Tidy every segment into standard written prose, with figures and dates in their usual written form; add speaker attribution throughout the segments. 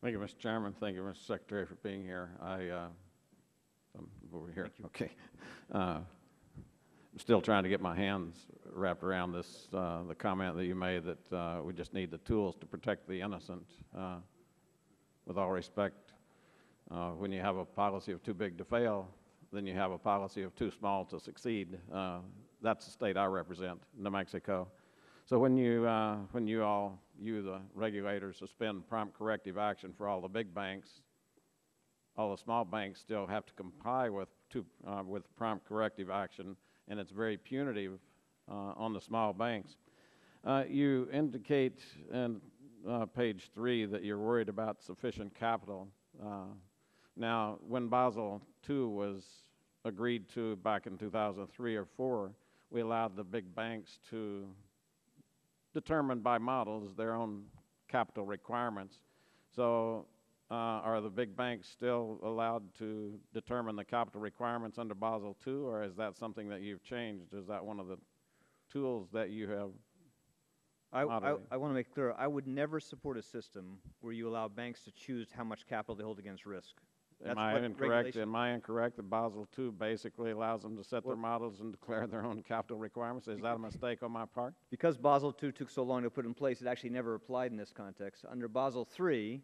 Speaker 1: Thank you, Mr. Chairman. Thank you, Mr. Secretary, for being here. I'm over here. Okay. I'm still trying to get my hands wrapped around this, the comment that you made that we just need the tools to protect the innocent. With all respect, when you have a policy of too big to fail, then you have a policy of too small to succeed. That's the state I represent, New Mexico. So when you all, the regulators, suspend prompt corrective action for all the big banks, all the small banks still have to comply with prompt corrective action, and it's very punitive on the small banks. You indicate in page 3 that you're worried about sufficient capital. Now, when Basel II was agreed to back in 2003 or 4, we allowed the big banks to determine by models their own capital requirements. So are the big banks still allowed to determine the capital requirements under Basel II, or is that something that you've changed? Is that one of the tools that you have?
Speaker 2: I want to make clear, I would never support a system where you allow banks to choose how much capital they hold against risk.
Speaker 1: Am I incorrect? Am I incorrect that Basel II basically allows them to set their models and declare their own capital requirements? Is that a mistake on my part?
Speaker 2: Because Basel II took so long to put in place, it actually never applied in this context. Under Basel III,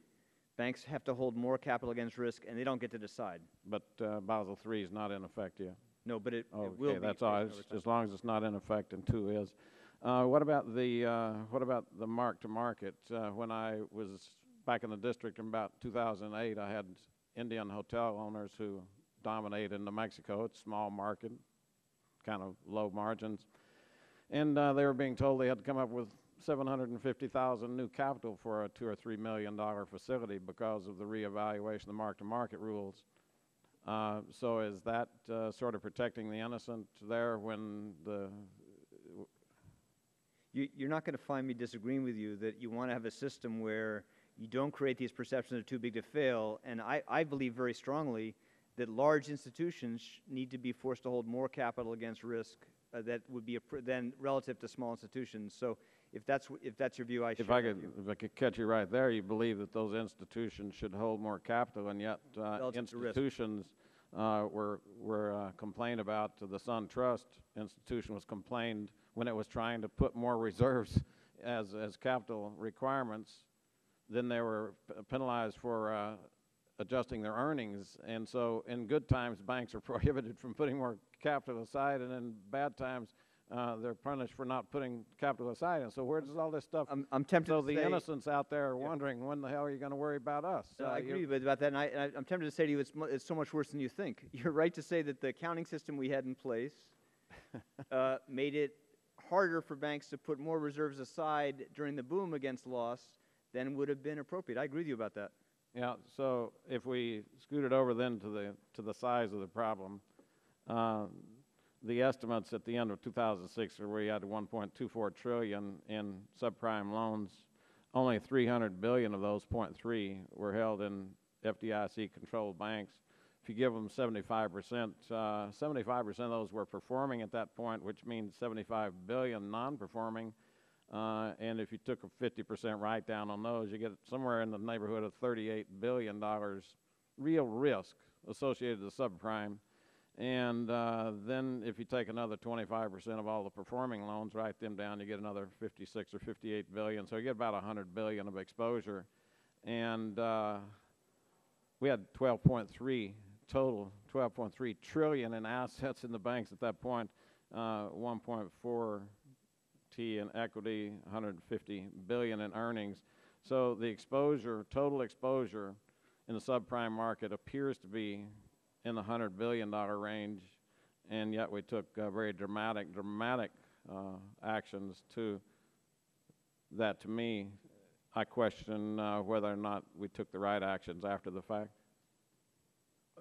Speaker 2: banks have to hold more capital against risk, and they don't get to decide.
Speaker 1: But Basel III is not in effect yet.
Speaker 2: No, but it will be.
Speaker 1: Okay, that's all. As long as it's not in effect, and 2 is. What about the mark-to-market? When I was back in the district in about 2008, I had Indian hotel owners who dominate in New Mexico. It's a small market, kind of low margins. And they were being told they had to come up with $750,000 new capital for a $2 or $3 million facility because of the reevaluation of the mark-to-market rules. So is that sort of protecting the innocent there when the...
Speaker 2: You're not going to find me disagreeing with you that you want to have a system where you don't create these perceptions that are too big to fail. And I believe very strongly that large institutions need to be forced to hold more capital against risk that would be than relative to small institutions. So if that's your view, I share that view.
Speaker 1: If I could catch you right there, you believe that those institutions should hold more capital, and yet institutions were complained about. The Sun Trust institution was complained when it was trying to put more reserves as capital requirements. Then they were penalized for adjusting their earnings. And so in good times, banks are prohibited from putting more capital aside, and in bad times, they're punished for not putting capital aside. And so where does all this stuff?
Speaker 2: I'm tempted
Speaker 1: so
Speaker 2: to
Speaker 1: the
Speaker 2: say,
Speaker 1: innocents out there are wondering, when the hell are you going to worry about us?
Speaker 2: I agree about that, and I'm tempted to say to you, it's so much worse than you think. You're right to say that the accounting system we had in place made it harder for banks to put more reserves aside during the boom against loss than would have been appropriate. I agree with you about that.
Speaker 1: Yeah. So if we scoot it over then to the size of the problem, the estimates at the end of 2006 were we had $1.24 trillion in subprime loans. Only $300 billion of those 0.3 were held in FDIC-controlled banks. If you give them 75%, 75% of those were performing at that point, which means $75 billion non-performing. And if you took a 50% write-down on those, you get somewhere in the neighborhood of $38 billion real risk associated with subprime. And then if you take another 25% of all the performing loans, write them down, you get another 56 or 58 billion. So you get about 100 billion of exposure. And we had 12.3 total, 12.3 trillion in assets in the banks at that point, 1.4 T in equity, 150 billion in earnings. So the exposure, total exposure in the subprime market appears to be in the $100 billion range, and yet we took very dramatic actions to that. To me, I question whether or not we took the right actions after the fact.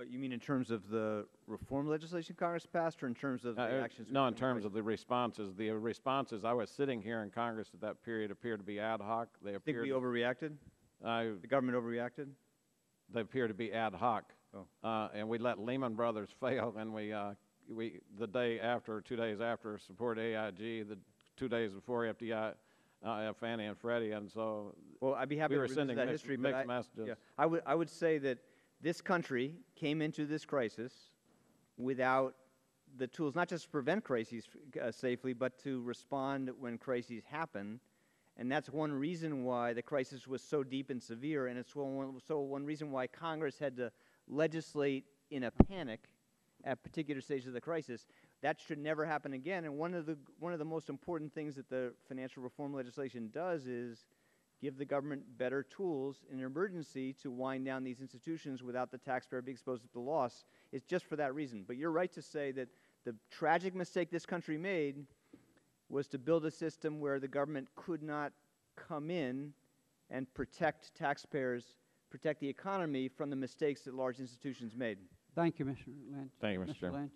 Speaker 2: You mean in terms of the reform legislation Congress passed, or in terms of the actions?
Speaker 1: No, in terms of the responses. The responses, I was sitting here in Congress at that period, appeared to be ad hoc. They appeared.
Speaker 2: Think we overreacted? The government overreacted?
Speaker 1: They appear to be ad hoc.
Speaker 2: Oh.
Speaker 1: And we let Lehman Brothers fail, and the day after, 2 days after, supported AIG, the 2 days before Fannie and Freddie, and so
Speaker 2: Well, I'd be happy
Speaker 1: we
Speaker 2: to
Speaker 1: were
Speaker 2: revisit
Speaker 1: sending
Speaker 2: that
Speaker 1: mixed,
Speaker 2: history, but
Speaker 1: mixed messages.
Speaker 2: yeah, I would say that this country came into this crisis without the tools, not just to prevent crises safely, but to respond when crises happen. And that's one reason why the crisis was so deep and severe, and it's one reason why Congress had to legislate in a panic at particular stages of the crisis. That should never happen again. And one of the most important things that the financial reform legislation does is give the government better tools in an emergency to wind down these institutions without the taxpayer being exposed to the loss. It's just for that reason. But you're right to say that the tragic mistake this country made was to build a system where the government could not come in and protect taxpayers, protect the economy from the mistakes that large institutions made.
Speaker 3: Thank you, Mr. Lynch.
Speaker 1: Thank you, Mr. Chairman.
Speaker 3: Lynch.